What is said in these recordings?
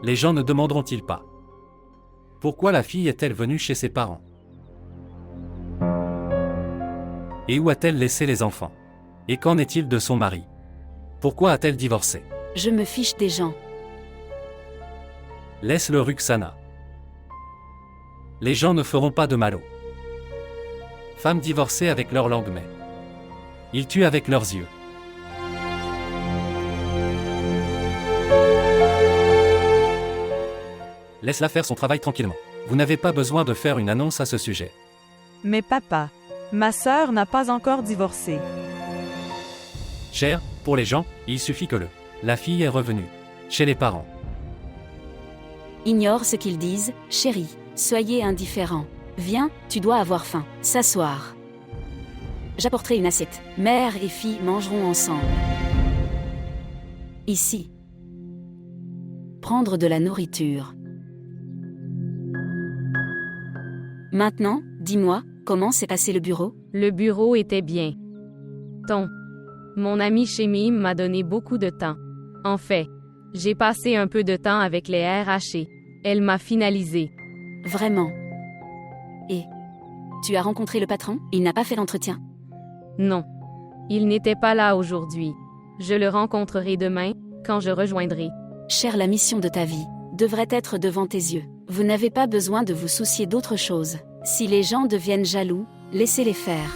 les gens ne demanderont-ils pas? Pourquoi la fille est-elle venue chez ses parents? Et où a-t-elle laissé les enfants? Et qu'en est-il de son mari? Pourquoi a-t-elle divorcé? Je me fiche des gens. Laisse-le Ruxana. Les gens ne feront pas de mal aux femmes divorcées avec leur langue, mais ils tuent avec leurs yeux. Laisse-la faire son travail tranquillement. Vous n'avez pas besoin de faire une annonce à ce sujet. Mais papa, ma sœur n'a pas encore divorcé. Cher, pour les gens, il suffit que la fille est revenue chez les parents. Ignore ce qu'ils disent, chérie. Soyez indifférent. Viens, tu dois avoir faim. S'asseoir. J'apporterai une assiette. Mère et fille mangeront ensemble. Ici. Prendre de la nourriture. Maintenant, dis-moi, comment s'est passé le bureau? Le bureau était bien. Mon ami Shémim m'a donné beaucoup de temps. En fait, j'ai passé un peu de temps avec les RH. Elle m'a finalisé. Vraiment. Et tu as rencontré le patron? Il n'a pas fait l'entretien? Non. Il n'était pas là aujourd'hui. Je le rencontrerai demain, quand je rejoindrai. Cher, la mission de ta vie devrait être devant tes yeux. Vous n'avez pas besoin de vous soucier d'autre chose. Si les gens deviennent jaloux, laissez-les faire.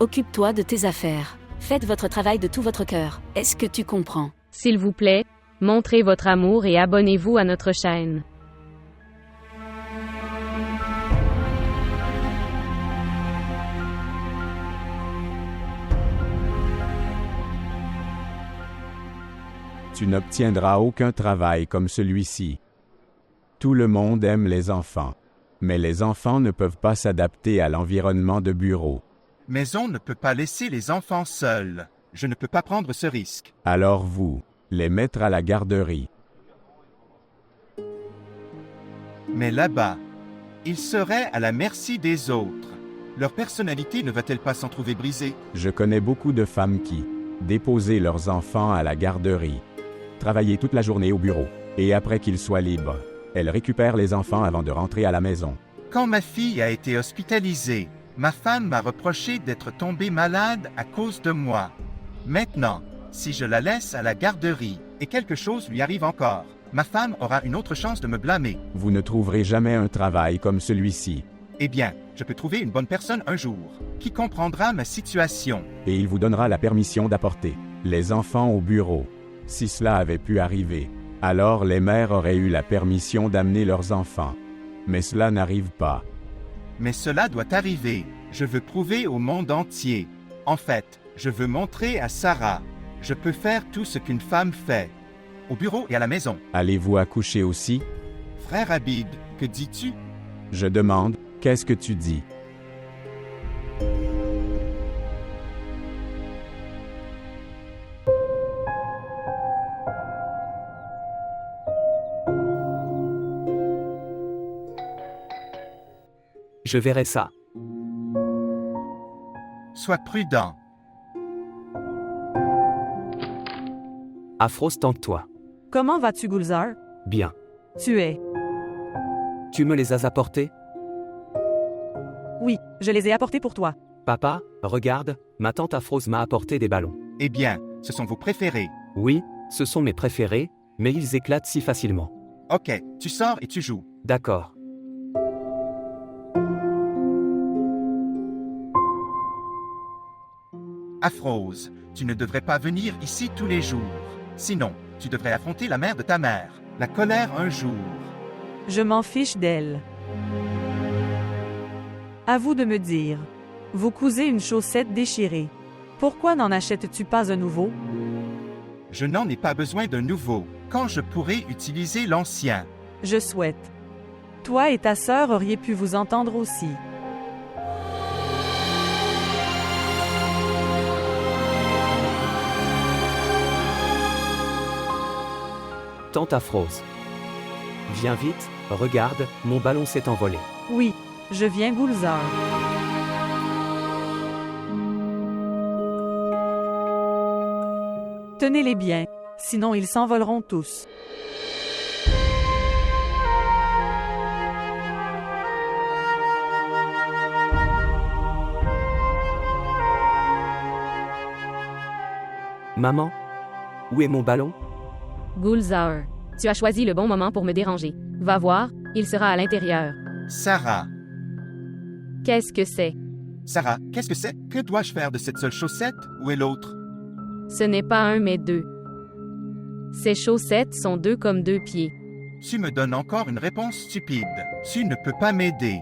Occupe-toi de tes affaires. Faites votre travail de tout votre cœur. Est-ce que tu comprends? S'il vous plaît, montrez votre amour et abonnez-vous à notre chaîne. Tu n'obtiendras aucun travail comme celui-ci. Tout le monde aime les enfants. Mais les enfants ne peuvent pas s'adapter à l'environnement de bureau. Mais on ne peut pas laisser les enfants seuls. Je ne peux pas prendre ce risque. Alors vous, les mettre à la garderie. Mais là-bas, ils seraient à la merci des autres. Leur personnalité ne va-t-elle pas s'en trouver brisée? Je connais beaucoup de femmes qui déposent leurs enfants à la garderie. Travailler toute la journée au bureau. Et après qu'ils soient libres, elles récupèrent les enfants avant de rentrer à la maison. Quand ma fille a été hospitalisée, ma femme m'a reproché d'être tombée malade à cause de moi. Maintenant, si je la laisse à la garderie et quelque chose lui arrive encore, ma femme aura une autre chance de me blâmer. Vous ne trouverez jamais un travail comme celui-ci. Eh bien, je peux trouver une bonne personne un jour, qui comprendra ma situation. Et il vous donnera la permission d'apporter les enfants au bureau. Si cela avait pu arriver, alors les mères auraient eu la permission d'amener leurs enfants. Mais cela n'arrive pas. Mais cela doit arriver. Je veux prouver au monde entier. En fait, je veux montrer à Sarah. Je peux faire tout ce qu'une femme fait. Au bureau et à la maison. Allez-vous accoucher aussi? Frère Abid, que dis-tu? Je demande, qu'est-ce que tu dis? Je verrai ça. Sois prudent. Afros, tente-toi. Comment vas-tu, Gulzar? Bien. Tu es. Tu me les as apportés? Oui, je les ai apportés pour toi. Papa, regarde, ma tante Afros m'a apporté des ballons. Eh bien, ce sont vos préférés. Oui, ce sont mes préférés, mais ils éclatent si facilement. Ok, tu sors et tu joues. D'accord. Afrose, tu ne devrais pas venir ici tous les jours. Sinon, tu devrais affronter la mère de ta mère. La colère un jour. Je m'en fiche d'elle. À vous de me dire. Vous cousez une chaussette déchirée. Pourquoi n'en achètes-tu pas un nouveau? Je n'en ai pas besoin d'un nouveau, quand je pourrais utiliser l'ancien. Je souhaite. Toi et ta sœur auriez pu vous entendre aussi. Tante Afros. Viens vite, regarde, mon ballon s'est envolé. Oui, je viens, Gulzar. Tenez-les bien. sinon ils s'envoleront tous. Maman? Où est mon ballon? Gulzar, tu as choisi le bon moment pour me déranger. Va voir, il sera à l'intérieur. Sarah. Qu'est-ce que c'est? Sarah, qu'est-ce que c'est? Que dois-je faire de cette seule chaussette? Où est l'autre? Ce n'est pas un mais deux. Ces chaussettes sont deux comme deux pieds. Tu me donnes encore une réponse stupide. Tu ne peux pas m'aider.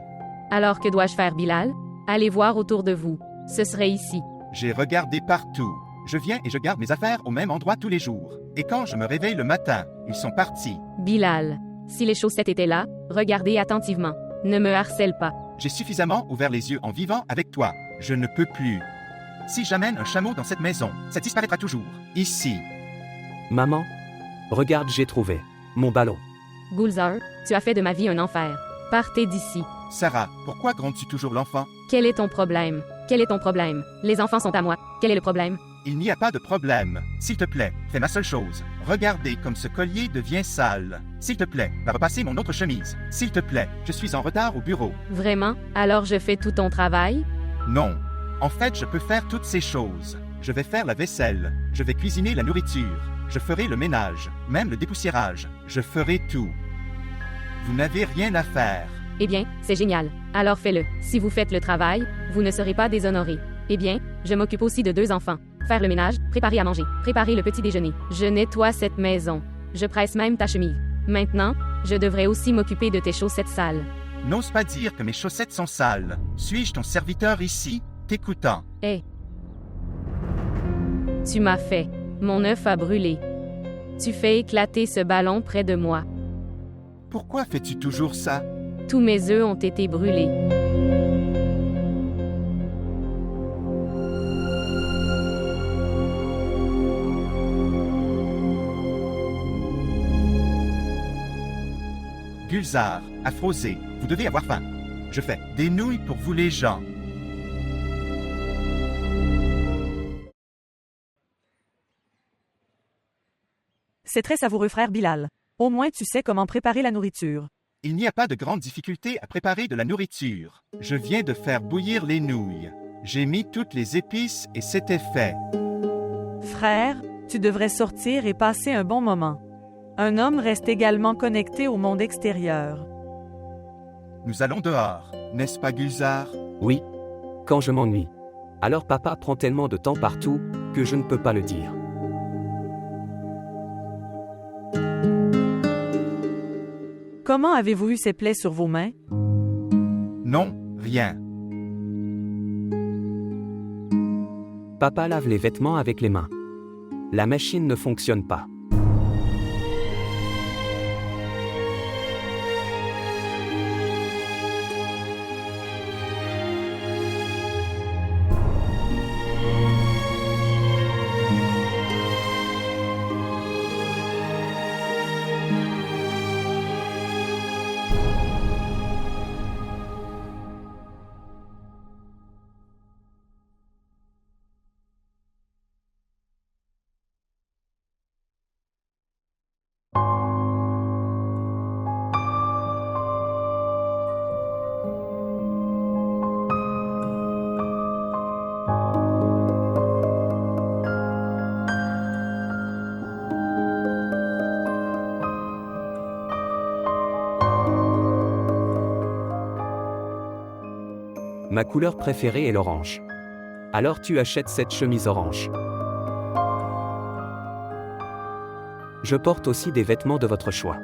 Alors que dois-je faire, Bilal? Allez voir autour de vous. Ce serait ici. J'ai regardé partout. Je viens et je garde mes affaires au même endroit tous les jours. Et quand je me réveille le matin, ils sont partis. Bilal, si les chaussettes étaient là, regardez attentivement. Ne me harcèle pas. J'ai suffisamment ouvert les yeux en vivant avec toi. Je ne peux plus. Si j'amène un chameau dans cette maison, ça disparaîtra toujours. Ici. Maman? Regarde, j'ai trouvé. Mon ballon. Gulzar, tu as fait de ma vie un enfer. Partez d'ici. Sarah, pourquoi grondes-tu toujours l'enfant? Quel est ton problème? Quel est ton problème? Les enfants sont à moi. Quel est le problème? Il n'y a pas de problème. S'il te plaît, fais ma seule chose. Regardez comme ce collier devient sale. S'il te plaît, va repasser mon autre chemise. S'il te plaît, je suis en retard au bureau. Vraiment? Alors je fais tout ton travail? Non. En fait, je peux faire toutes ces choses. Je vais faire la vaisselle. Je vais cuisiner la nourriture. Je ferai le ménage, même le dépoussiérage. Je ferai tout. Vous n'avez rien à faire. Eh bien, c'est génial. Alors fais-le. Si vous faites le travail, vous ne serez pas déshonoré. Eh bien, je m'occupe aussi de 2 enfants. Faire le ménage, préparer à manger, préparer le petit déjeuner. Je nettoie cette maison. Je presse même ta chemise. Maintenant, je devrais aussi m'occuper de tes chaussettes sales. N'ose pas dire que mes chaussettes sont sales. Suis-je ton serviteur ici, t'écoutant? Hé. Tu m'as fait. Mon œuf a brûlé. Tu fais éclater ce ballon près de moi. Pourquoi fais-tu toujours ça? Tous mes œufs ont été brûlés. Gulzar, Afrosé, vous devez avoir faim. Je fais des nouilles pour vous les gens. C'est très savoureux, frère Bilal. Au moins tu sais comment préparer la nourriture. Il n'y a pas de grande difficulté à préparer de la nourriture. Je viens de faire bouillir les nouilles. J'ai mis toutes les épices et c'était fait. Frère, tu devrais sortir et passer un bon moment. Un homme reste également connecté au monde extérieur. Nous allons dehors, n'est-ce pas Gulzar? Oui. Quand je m'ennuie. Alors papa prend tellement de temps partout que je ne peux pas le dire. Comment avez-vous eu ces plaies sur vos mains? Non, rien. Papa lave les vêtements avec les mains. La machine ne fonctionne pas. Ma couleur préférée est l'orange. Alors tu achètes cette chemise orange. Je porte aussi des vêtements de votre choix.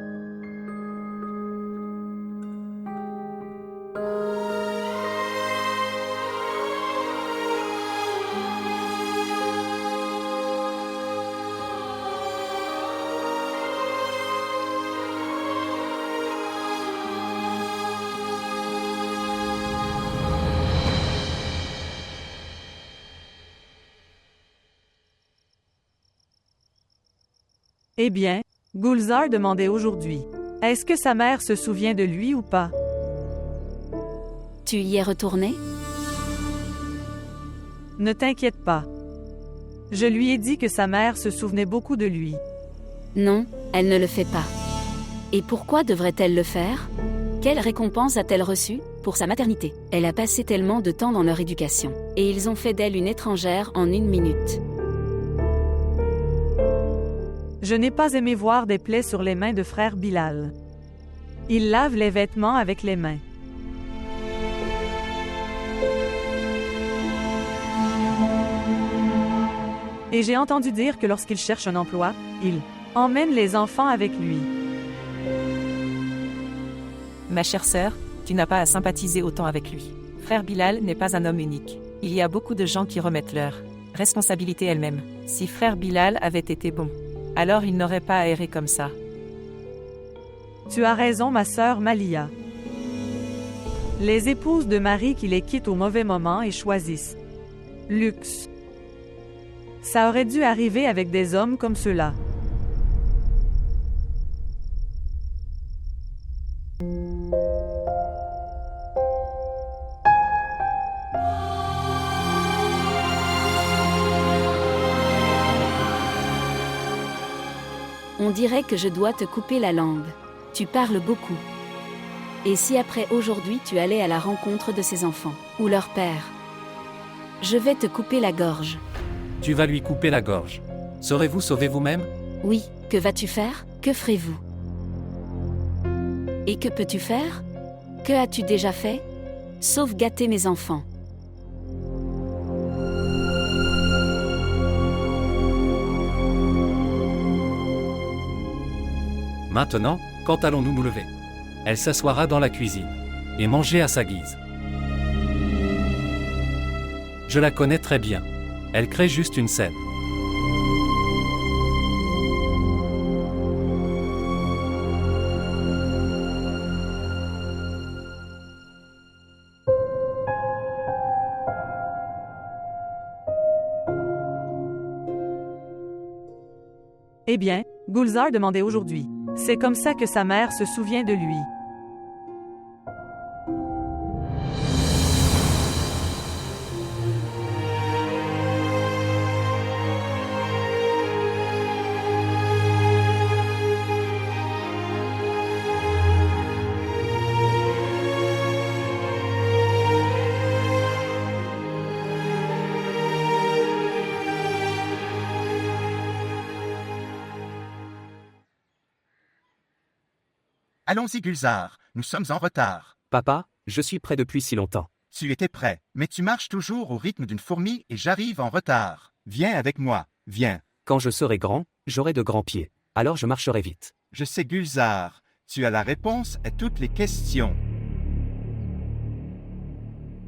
Eh bien, Gulzar demandait aujourd'hui. Est-ce que sa mère se souvient de lui ou pas? Tu y es retourné? Ne t'inquiète pas. Je lui ai dit que sa mère se souvenait beaucoup de lui. Non, elle ne le fait pas. Et pourquoi devrait-elle le faire? Quelle récompense a-t-elle reçue? Pour sa maternité. Elle a passé tellement de temps dans leur éducation. Et ils ont fait d'elle une étrangère en 1 minute. Je n'ai pas aimé voir des plaies sur les mains de frère Bilal. Il lave les vêtements avec les mains. Et j'ai entendu dire que lorsqu'il cherche un emploi, il emmène les enfants avec lui. Ma chère sœur, tu n'as pas à sympathiser autant avec lui. Frère Bilal n'est pas un homme unique. Il y a beaucoup de gens qui remettent leur responsabilité elle-même. Si frère Bilal avait été bon, alors il n'aurait pas à errer comme ça. Tu as raison, ma sœur Malia. Les épouses de Marie qui les quittent au mauvais moment et choisissent luxe. Ça aurait dû arriver avec des hommes comme ceux-là. On dirait que je dois te couper la langue. Tu parles beaucoup. Et si après aujourd'hui tu allais à la rencontre de ces enfants, ou leur père? Je vais te couper la gorge. Tu vas lui couper la gorge. Saurez-vous sauver vous-même? Oui, que vas-tu faire? Que ferez-vous? Et que peux-tu faire? Que as-tu déjà fait? Sauf gâter mes enfants. Maintenant, quand allons-nous nous lever? Elle s'assoira dans la cuisine et manger à sa guise. Je la connais très bien. Elle crée juste une scène. Eh bien, Gulzar demandait aujourd'hui. C'est comme ça que sa mère se souvient de lui. Allons-y, Gulzar, nous sommes en retard. Papa, je suis prêt depuis si longtemps. Tu étais prêt, mais tu marches toujours au rythme d'une fourmi et j'arrive en retard. Viens avec moi, viens. Quand je serai grand, j'aurai de grands pieds. Alors je marcherai vite. Je sais, Gulzar, tu as la réponse à toutes les questions.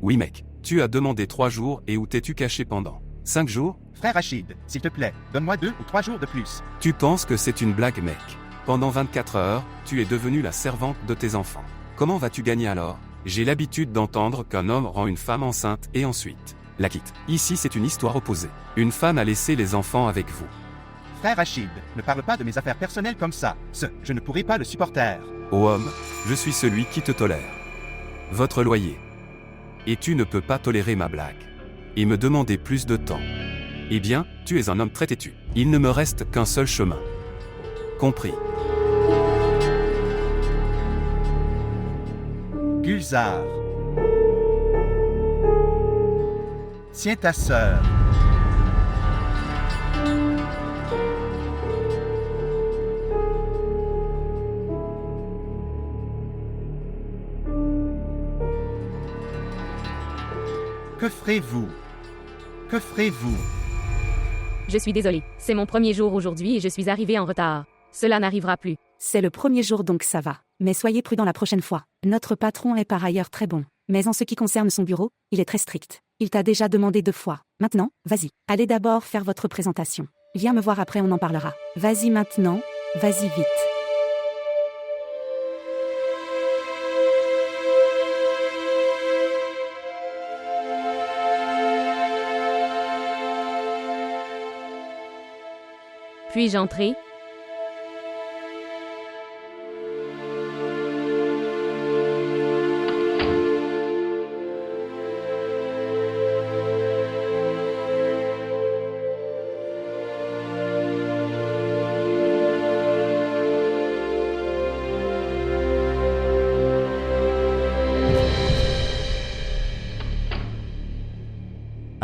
Oui mec, tu as demandé 3 jours et où t'es-tu caché pendant 5 jours? Frère Rachid, s'il te plaît, donne-moi 2 ou 3 jours de plus. Tu penses que c'est une blague mec? Pendant 24 heures, tu es devenue la servante de tes enfants. Comment vas-tu gagner alors? J'ai l'habitude d'entendre qu'un homme rend une femme enceinte et ensuite la quitte. Ici c'est une histoire opposée. Une femme a laissé les enfants avec vous. Frère Rachid, ne parle pas de mes affaires personnelles comme ça. Je ne pourrai pas le supporter. Ô homme, je suis celui qui te tolère. Votre loyer. Et tu ne peux pas tolérer ma blague. Et me demander plus de temps. Eh bien, tu es un homme très têtu. Il ne me reste qu'un seul chemin. Compris. Gulzar. Tiens ta sœur. Que ferez-vous? Que ferez-vous? Je suis désolée. C'est mon premier jour aujourd'hui et je suis arrivée en retard. Cela n'arrivera plus. C'est le premier jour donc ça va. Mais soyez prudent la prochaine fois. Notre patron est par ailleurs très bon. Mais en ce qui concerne son bureau, il est très strict. Il t'a déjà demandé 2 fois. Maintenant, vas-y. Allez d'abord faire votre présentation. Viens me voir après, on en parlera. Vas-y maintenant, vas-y vite. Puis-je entrer?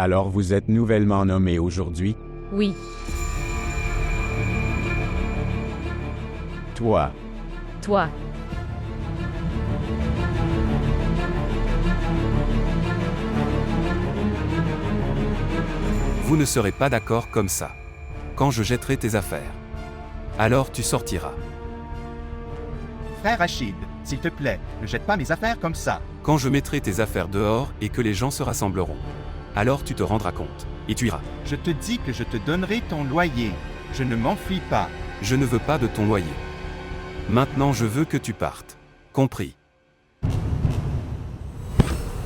Alors vous êtes nouvellement nommé aujourd'hui? Oui. Toi, Toi. Vous ne serez pas d'accord comme ça. Quand je jetterai tes affaires. Alors tu sortiras. Frère Rachid, s'il te plaît, ne jette pas mes affaires comme ça. Quand je mettrai tes affaires dehors et que les gens se rassembleront. Alors tu te rendras compte. Et tu iras. Je te dis que je te donnerai ton loyer. Je ne m'enfuis pas. Je ne veux pas de ton loyer. Maintenant je veux que tu partes. Compris.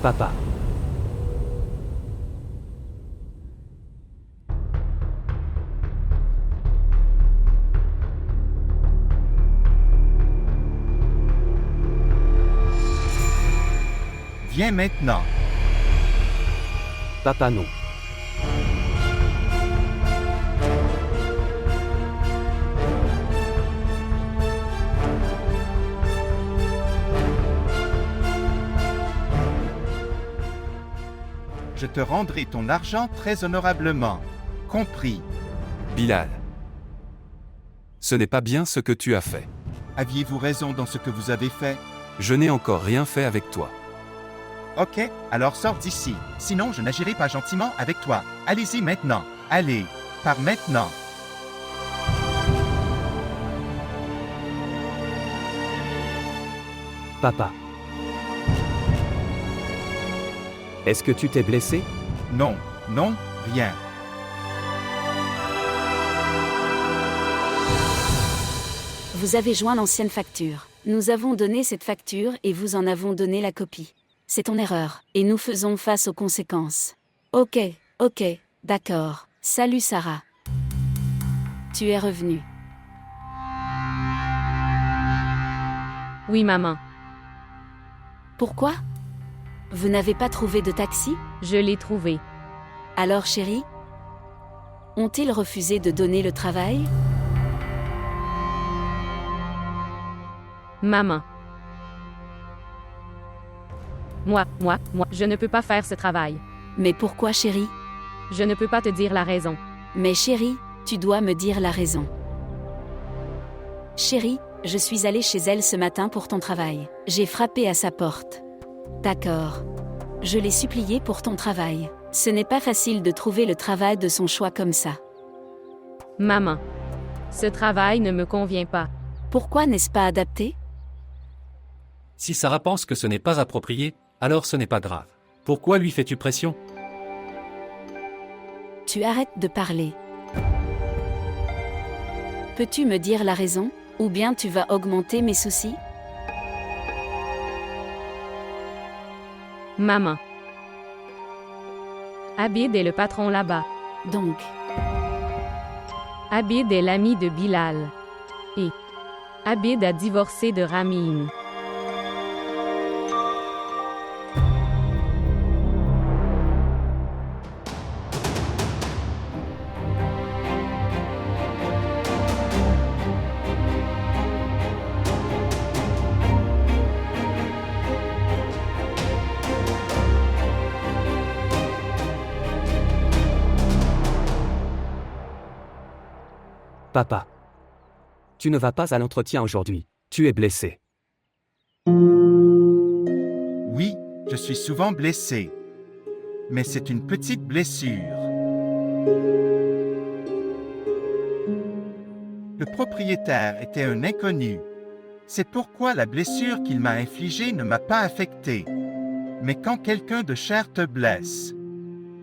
Papa. Viens maintenant. Papa non. Je te rendrai ton argent très honorablement. Compris. Bilal. Ce n'est pas bien ce que tu as fait. Aviez-vous raison dans ce que vous avez fait? Je n'ai encore rien fait avec toi. Ok, alors sors d'ici. Sinon, je n'agirai pas gentiment avec toi. Allez-y maintenant. Allez, par maintenant. Papa. Est-ce que tu t'es blessé? Non, non, rien. Vous avez joint l'ancienne facture. Nous avons donné cette facture et vous en avons donné la copie. C'est ton erreur, et nous faisons face aux conséquences. Ok, d'accord. Salut Sarah. Tu es revenue. Oui, maman. Pourquoi? Vous n'avez pas trouvé de taxi? Je l'ai trouvé. Alors chérie? Ont-ils refusé de donner le travail? Maman. Moi, je ne peux pas faire ce travail. Mais pourquoi chérie? Je ne peux pas te dire la raison. Mais chérie, tu dois me dire la raison. Chérie, je suis allée chez elle ce matin pour ton travail. J'ai frappé à sa porte. D'accord. Je l'ai supplié pour ton travail. Ce n'est pas facile de trouver le travail de son choix comme ça. Maman. Ce travail ne me convient pas. Pourquoi n'est-ce pas adapté? Si Sarah pense que ce n'est pas approprié, alors ce n'est pas grave. Pourquoi lui fais-tu pression? Tu arrêtes de parler. Peux-tu me dire la raison, ou bien tu vas augmenter mes soucis? Maman. Abid est le patron là-bas. Donc, Abid est l'ami de Bilal. Et Abid a divorcé de Ramin. Papa. Tu ne vas pas à l'entretien aujourd'hui. Tu es blessé. Oui, je suis souvent blessé. Mais c'est une petite blessure. Le propriétaire était un inconnu. C'est pourquoi la blessure qu'il m'a infligée ne m'a pas affecté. Mais quand quelqu'un de cher te blesse,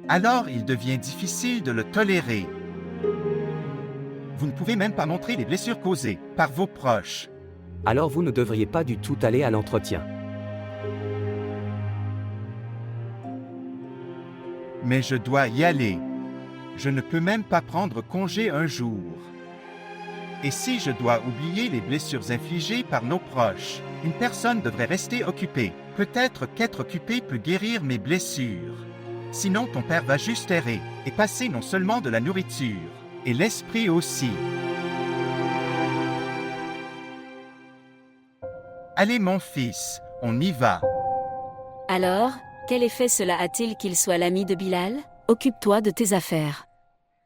alors il devient difficile de le tolérer. Vous ne pouvez même pas montrer les blessures causées par vos proches. Alors vous ne devriez pas du tout aller à l'entretien. Mais je dois y aller. Je ne peux même pas prendre congé un jour. Et si je dois oublier les blessures infligées par nos proches, une personne devrait rester occupée. Peut-être qu'être occupé peut guérir mes blessures. Sinon ton père va juste errer et passer non seulement de la nourriture, et l'esprit aussi. Allez mon fils, on y va. alors, quel effet cela a-t-il qu'il soit l'ami de Bilal? Occupe-toi de tes affaires.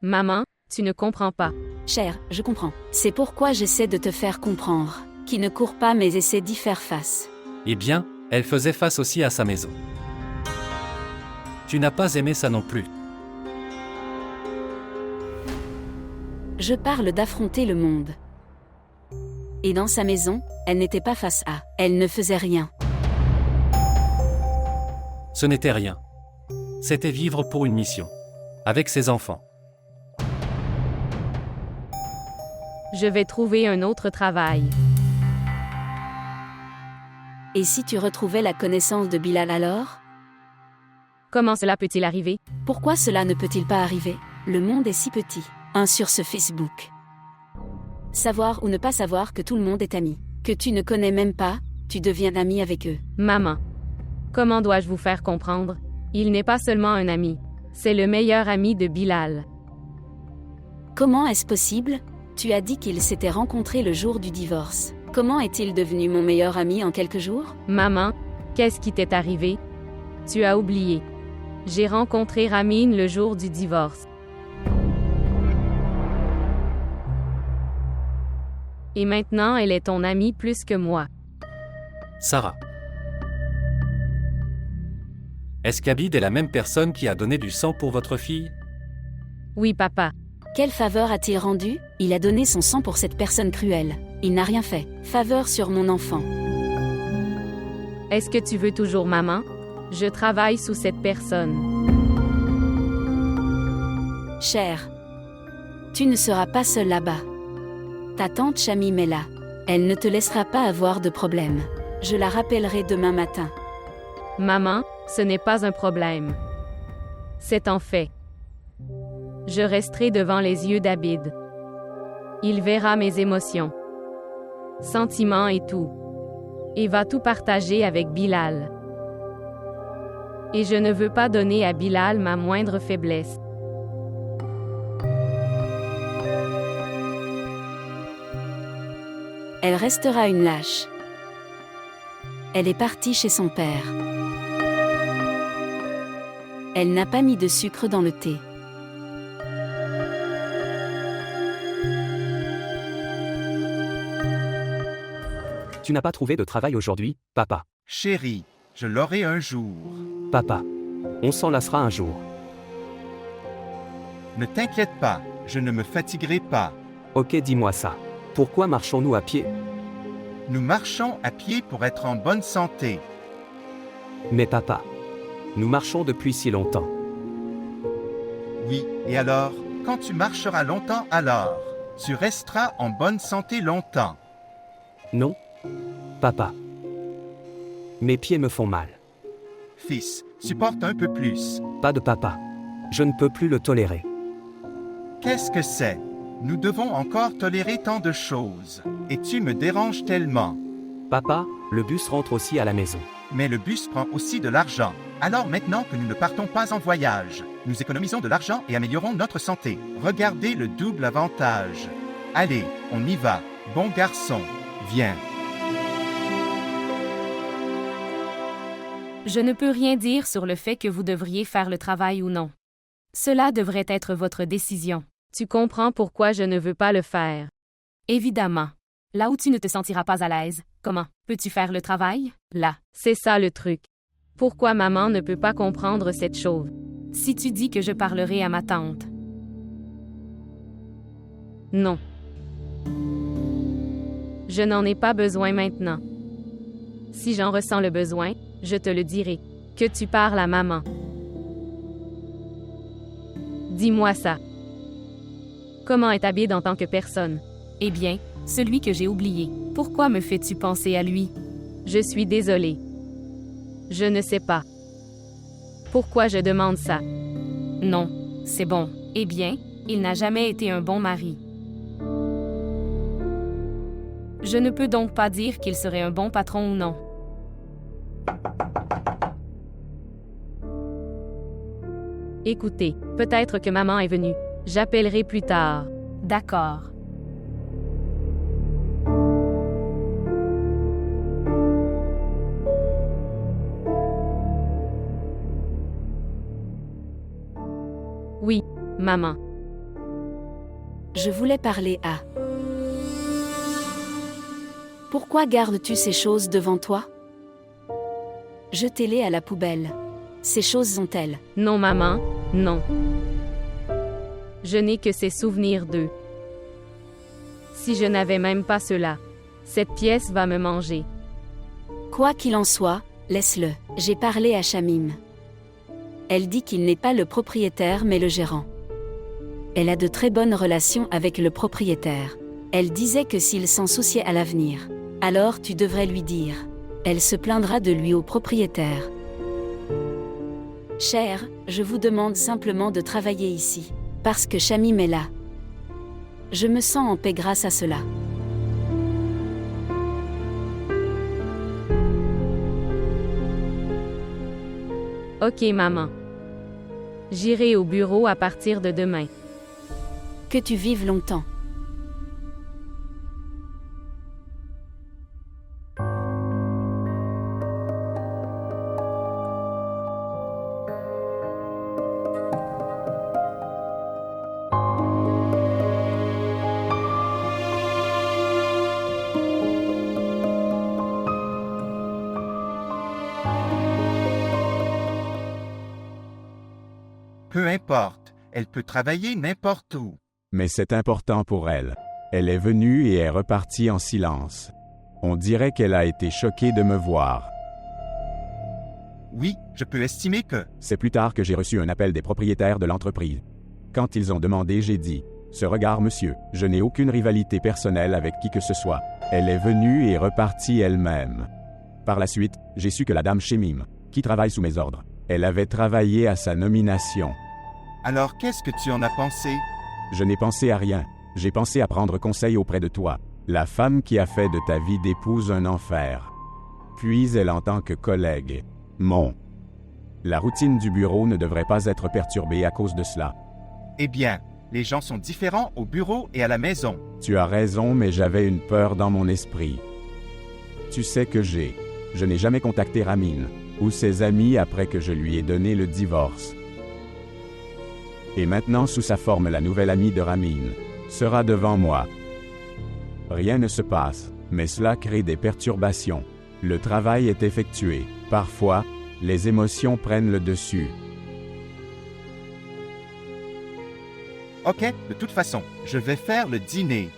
Maman, tu ne comprends pas. Cher, je comprends. C'est pourquoi j'essaie de te faire comprendre. Qui ne court pas mais essaie d'y faire face. Eh bien, elle faisait face aussi à sa maison. Tu n'as pas aimé ça non plus. Je parle d'affronter le monde. Et dans sa maison, elle n'était pas face à. Elle ne faisait rien. Ce n'était rien. C'était vivre pour une mission. Avec ses enfants. Je vais trouver un autre travail. Et si tu retrouvais la connaissance de Bilal alors? Comment cela peut-il arriver? Pourquoi cela ne peut-il pas arriver? Le monde est si petit. Sur ce Facebook. Savoir ou ne pas savoir que tout le monde est ami. Que tu ne connais même pas, tu deviens ami avec eux. Maman, comment dois-je vous faire comprendre? Il n'est pas seulement un ami. C'est le meilleur ami de Bilal. Comment est-ce possible? Tu as dit qu'ils s'étaient rencontrés le jour du divorce. Comment est-il devenu mon meilleur ami en quelques jours? Maman, qu'est-ce qui t'est arrivé? Tu as oublié. J'ai rencontré Ramin le jour du divorce. Et maintenant, elle est ton amie plus que moi. Sarah. Est-ce qu'Abid est la même personne qui a donné du sang pour votre fille? Oui, papa. Quelle faveur a-t-il rendu? Il a donné son sang pour cette personne cruelle. Il n'a rien fait. Faveur sur mon enfant. Est-ce que tu veux toujours maman? Je travaille sous cette personne. Cher. Tu ne seras pas seul là-bas. Ta tante Shamim est là. Elle ne te laissera pas avoir de problème. Je la rappellerai demain matin. Maman, ce n'est pas un problème. C'est en fait. Je resterai devant les yeux d'Abid. Il verra mes émotions, sentiments et tout. Et va tout partager avec Bilal. Et je ne veux pas donner à Bilal ma moindre faiblesse. Elle restera une lâche. Elle est partie chez son père. Elle n'a pas mis de sucre dans le thé. Tu n'as pas trouvé de travail aujourd'hui, papa. Chérie, je l'aurai un jour. Papa, on s'en lassera un jour. Ne t'inquiète pas, je ne me fatiguerai pas. Ok, dis-moi ça. Pourquoi marchons-nous à pied? Nous marchons à pied pour être en bonne santé. Mais papa, nous marchons depuis si longtemps. Oui, et alors, quand tu marcheras longtemps alors, tu resteras en bonne santé longtemps. Non, papa. Mes pieds me font mal. Fils, supporte un peu plus. Pas de papa. Je ne peux plus le tolérer. Qu'est-ce que c'est? Nous devons encore tolérer tant de choses. Et tu me déranges tellement. Papa, le bus rentre aussi à la maison. Mais le bus prend aussi de l'argent. Alors maintenant que nous ne partons pas en voyage, nous économisons de l'argent et améliorons notre santé. Regardez le double avantage. Allez, on y va. Bon garçon, viens. Je ne peux rien dire sur le fait que vous devriez faire le travail ou non. Cela devrait être votre décision. Tu comprends pourquoi je ne veux pas le faire. Évidemment. Là où tu ne te sentiras pas à l'aise, comment peux-tu faire le travail? Là, c'est ça le truc. Pourquoi maman ne peut pas comprendre cette chose? Si tu dis que je parlerai à ma tante. Non. Je n'en ai pas besoin maintenant. Si j'en ressens le besoin, je te le dirai. Que tu parles à maman. Dis-moi ça. Comment est Abid en tant que personne? Eh bien, celui que j'ai oublié. Pourquoi me fais-tu penser à lui? Je suis désolée. Je ne sais pas. Pourquoi je demande ça? Non, c'est bon. Eh bien, il n'a jamais été un bon mari. Je ne peux donc pas dire qu'il serait un bon patron ou non. Écoutez, peut-être que maman est venue. J'appellerai plus tard. D'accord. maman. Je voulais parler à... Pourquoi gardes-tu ces choses devant toi? Jetez-les à la poubelle. Ces choses ont-elles? Non, maman, non. Je n'ai que ces souvenirs d'eux. Si je n'avais même pas cela, cette pièce va me manger. Quoi qu'il en soit, laisse-le. J'ai parlé à Shamim. Elle dit qu'il n'est pas le propriétaire mais le gérant. Elle a de très bonnes relations avec le propriétaire. Elle disait que s'il s'en souciait à l'avenir, alors tu devrais lui dire. Elle se plaindra de lui au propriétaire. Cher, je vous demande simplement de travailler ici, parce que Shamim est là. Je me sens en paix grâce à cela. Ok, maman. J'irai au bureau à partir de demain. Que tu vives longtemps. Peu importe, elle peut travailler n'importe où. Mais c'est important pour elle. Elle est venue et est repartie en silence. On dirait qu'elle a été choquée de me voir. Oui, je peux estimer que... C'est plus tard que j'ai reçu un appel des propriétaires de l'entreprise. Quand ils ont demandé, j'ai dit, « Ce regard, monsieur, je n'ai aucune rivalité personnelle avec qui que ce soit. » Elle est venue et repartie elle-même. Par la suite, j'ai su que la dame Shamim, qui travaille sous mes ordres, elle avait travaillé à sa nomination. Alors qu'est-ce que tu en as pensé? Je n'ai pensé à rien. J'ai pensé à prendre conseil auprès de toi, la femme qui a fait de ta vie d'épouse un enfer. Puis elle en tant que collègue. La routine du bureau ne devrait pas être perturbée à cause de cela. Eh bien, les gens sont différents au bureau et à la maison. Tu as raison, mais j'avais une peur dans mon esprit. Tu sais que je n'ai jamais contacté Ramin, ou ses amis après que je lui ai donné le divorce. Et maintenant, sous sa forme, la nouvelle amie de Ramin sera devant moi. Rien ne se passe, mais cela crée des perturbations. Le travail est effectué. Parfois, les émotions prennent le dessus. Ok, de toute façon, je vais faire le dîner.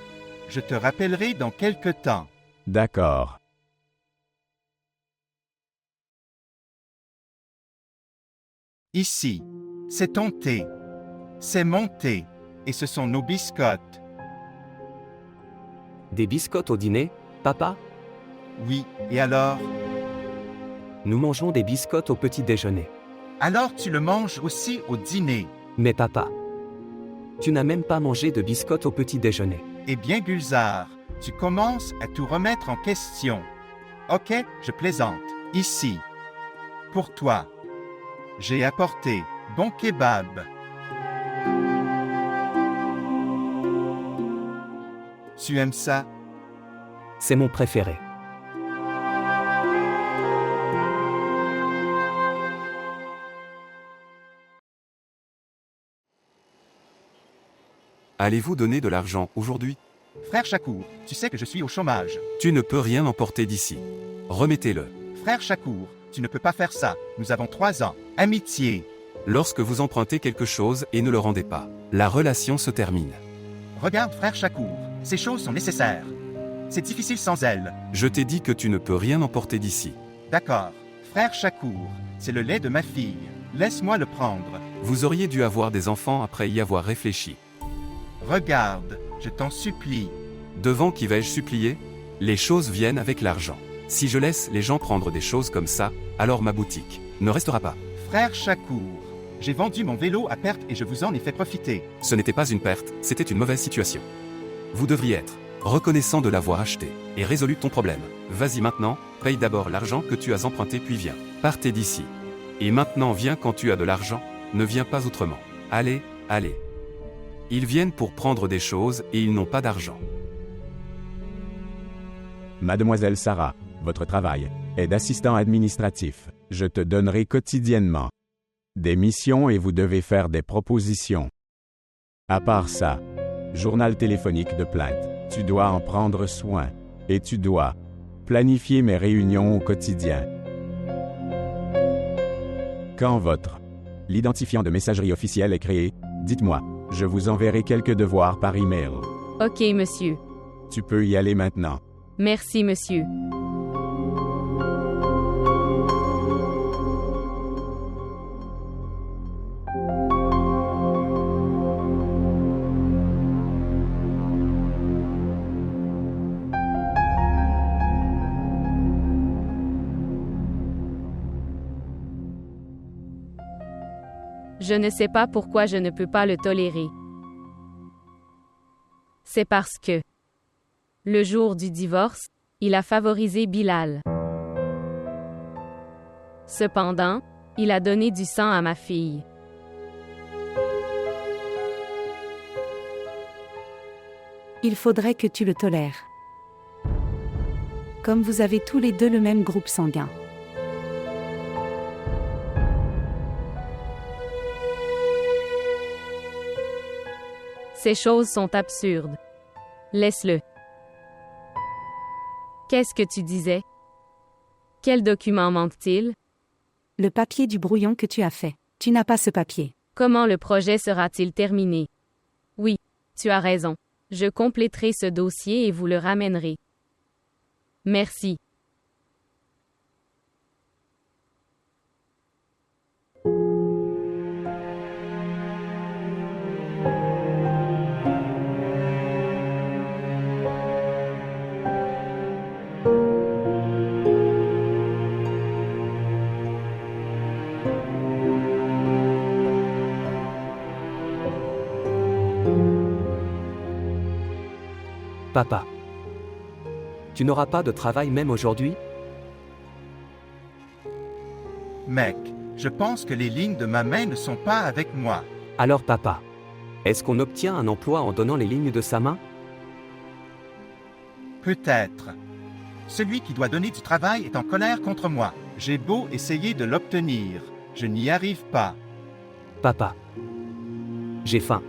Je te rappellerai dans quelque temps. D'accord. Ici, c'est ton thé. C'est mon thé. Et ce sont nos biscottes. Des biscottes au dîner, papa? Oui, et alors? Nous mangeons des biscottes au petit déjeuner. Alors tu le manges aussi au dîner. Mais papa, tu n'as même pas mangé de biscottes au petit déjeuner. Eh bien, Gulzar, tu commences à tout remettre en question. Ok, je plaisante. Ici. Pour toi. J'ai apporté bon kebab. Tu aimes ça? C'est mon préféré. Allez-vous donner de l'argent aujourd'hui? Frère Chakour, tu sais que je suis au chômage. Tu ne peux rien emporter d'ici. Remettez-le. Frère Chakour, tu ne peux pas faire ça. Nous avons 3 ans. Amitié. Lorsque vous empruntez quelque chose et ne le rendez pas, la relation se termine. Regarde, frère Chakour, ces choses sont nécessaires. C'est difficile sans elles. Je t'ai dit que tu ne peux rien emporter d'ici. D'accord. Frère Chakour, c'est le lait de ma fille. Laisse-moi le prendre. Vous auriez dû avoir des enfants après y avoir réfléchi. Regarde, je t'en supplie. Devant qui vais-je supplier? Les choses viennent avec l'argent. Si je laisse les gens prendre des choses comme ça, alors ma boutique ne restera pas. Frère Chakour, j'ai vendu mon vélo à perte et je vous en ai fait profiter. Ce n'était pas une perte, c'était une mauvaise situation. Vous devriez être reconnaissant de l'avoir acheté et résolu ton problème. Vas-y maintenant, paye d'abord l'argent que tu as emprunté puis viens. Partez d'ici. Et maintenant viens quand tu as de l'argent, ne viens pas autrement. Allez, allez. Ils viennent pour prendre des choses et ils n'ont pas d'argent. Mademoiselle Sarah, votre travail est d'assistant administratif. Je te donnerai quotidiennement des missions et vous devez faire des propositions. À part ça, journal téléphonique de plainte, tu dois en prendre soin. Et tu dois planifier mes réunions au quotidien. Quand l'identifiant de messagerie officielle est créé, dites-moi, je vous enverrai quelques devoirs par email. Ok, monsieur. Tu peux y aller maintenant. Merci, monsieur. Je ne sais pas pourquoi je ne peux pas le tolérer. C'est parce que, le jour du divorce, il a favorisé Bilal. Cependant, il a donné du sang à ma fille. Il faudrait que tu le tolères. Comme vous avez tous les deux le même groupe sanguin. Ces choses sont absurdes. Laisse-le. Qu'est-ce que tu disais? Quel document manque-t-il? Le papier du brouillon que tu as fait. Tu n'as pas ce papier. Comment le projet sera-t-il terminé? Oui, tu as raison. Je compléterai ce dossier et vous le ramènerai. Merci. Papa. Tu n'auras pas de travail même aujourd'hui? Mec, je pense que les lignes de ma main ne sont pas avec moi. Alors papa. Est-ce qu'on obtient un emploi en donnant les lignes de sa main? Peut-être. Celui qui doit donner du travail est en colère contre moi. J'ai beau essayer de l'obtenir, je n'y arrive pas. Papa. J'ai faim.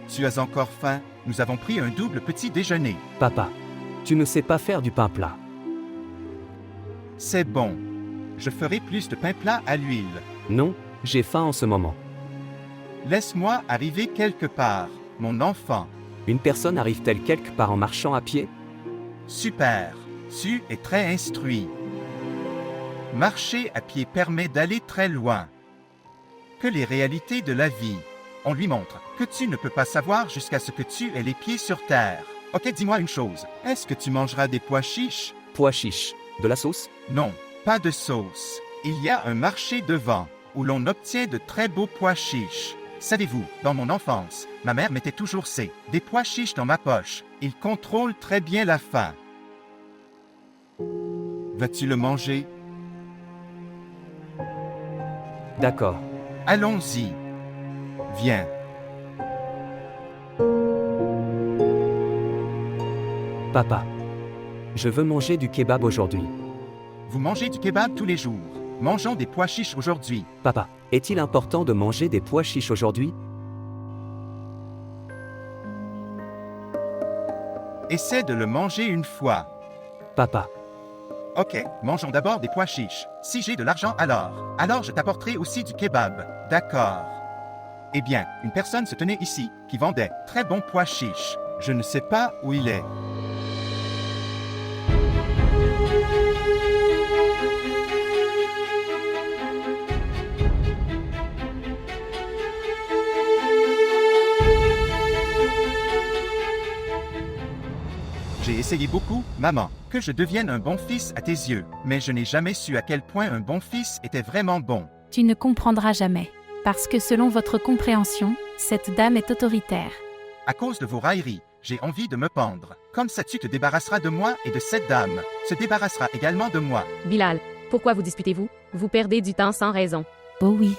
Tu as encore faim? Nous avons pris un double petit déjeuner. Papa. Tu ne sais pas faire du pain plat. C'est bon. Je ferai plus de pain plat à l'huile. Non, j'ai faim en ce moment. Laisse-moi arriver quelque part, mon enfant. Une personne arrive-t-elle quelque part en marchant à pied? Super. Tu es très instruit. Marcher à pied permet d'aller très loin. Que les réalités de la vie. On lui montre que tu ne peux pas savoir jusqu'à ce que tu aies les pieds sur terre. Ok, dis-moi une chose. Est-ce que tu mangeras des pois chiches? Pois chiches. De la sauce? Non, pas de sauce. Il y a un marché devant, où l'on obtient de très beaux pois chiches. Savez-vous, dans mon enfance, ma mère mettait toujours des pois chiches dans ma poche. Ils contrôlent très bien la faim. Vas-tu le manger? D'accord. Allons-y. Viens. Papa. Je veux manger du kebab aujourd'hui. Vous mangez du kebab tous les jours. Mangeons des pois chiches aujourd'hui. Papa, est-il important de manger des pois chiches aujourd'hui? Essaie de le manger une fois. Papa. Ok, mangeons d'abord des pois chiches. Si j'ai de l'argent alors je t'apporterai aussi du kebab. D'accord. Eh bien, une personne se tenait ici, qui vendait très bons pois chiches. Je ne sais pas où il est. J'ai essayé beaucoup, maman, que je devienne un bon fils à tes yeux, mais je n'ai jamais su à quel point un bon fils était vraiment bon. Tu ne comprendras jamais. Parce que selon votre compréhension, cette dame est autoritaire. À cause de vos railleries, j'ai envie de me pendre. Comme ça tu te débarrasseras de moi et de cette dame se débarrassera également de moi. Bilal, pourquoi vous disputez-vous? Vous perdez du temps sans raison. Oh oui.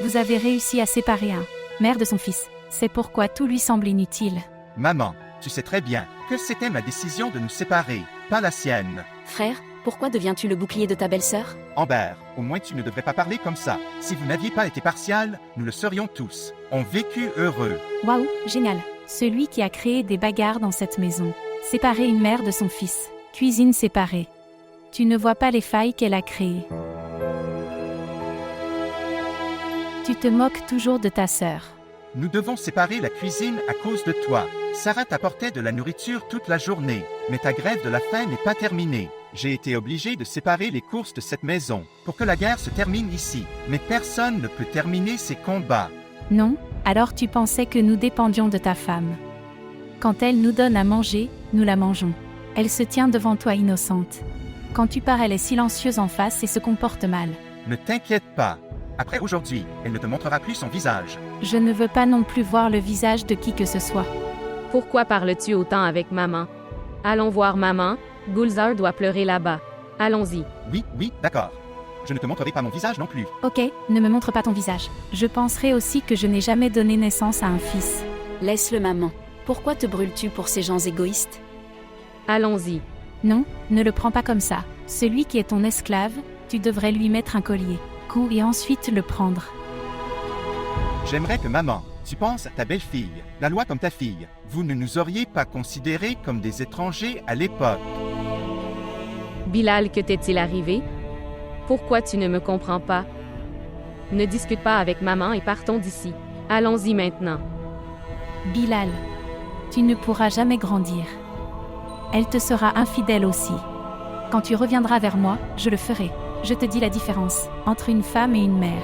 Vous avez réussi à séparer un mère de son fils. C'est pourquoi tout lui semble inutile. Maman, tu sais très bien que c'était ma décision de nous séparer, pas la sienne. Frère, Pourquoi deviens-tu le bouclier de ta belle-sœur? Amber, au moins tu ne devrais pas parler comme ça. Si vous n'aviez pas été partial, nous le serions tous. On vécu heureux. Waouh, génial. Celui qui a créé des bagarres dans cette maison. Séparer une mère de son fils. Cuisine séparée. Tu ne vois pas les failles qu'elle a créées. Tu te moques toujours de ta sœur. Nous devons séparer la cuisine à cause de toi. Sarah t'apportait de la nourriture toute la journée, mais ta grève de la faim n'est pas terminée. J'ai été obligé de séparer les courses de cette maison pour que la guerre se termine ici. Mais personne ne peut terminer ces combats. Non, alors tu pensais que nous dépendions de ta femme. Quand elle nous donne à manger, nous la mangeons. Elle se tient devant toi innocente. Quand tu pars, elle est silencieuse en face et se comporte mal. Ne t'inquiète pas. Après aujourd'hui, elle ne te montrera plus son visage. Je ne veux pas non plus voir le visage de qui que ce soit. Pourquoi parles-tu autant avec maman? Allons voir maman, Gulzar doit pleurer là-bas. Allons-y. Oui, d'accord. Je ne te montrerai pas mon visage non plus. Ok, ne me montre pas ton visage. Je penserai aussi que je n'ai jamais donné naissance à un fils. Laisse-le maman. Pourquoi te brûles-tu pour ces gens égoïstes? Allons-y. Non, ne le prends pas comme ça. Celui qui est ton esclave, tu devrais lui mettre un collier. Coup et ensuite le prendre. J'aimerais que maman, tu penses à ta belle-fille, la loi comme ta fille. Vous ne nous auriez pas considérés comme des étrangers à l'époque. Bilal, que t'est-il arrivé? Pourquoi tu ne me comprends pas? Ne discute pas avec maman et partons d'ici. Allons-y maintenant. Bilal, tu ne pourras jamais grandir. Elle te sera infidèle aussi. Quand tu reviendras vers moi, je le ferai. Je te dis la différence entre une femme et une mère.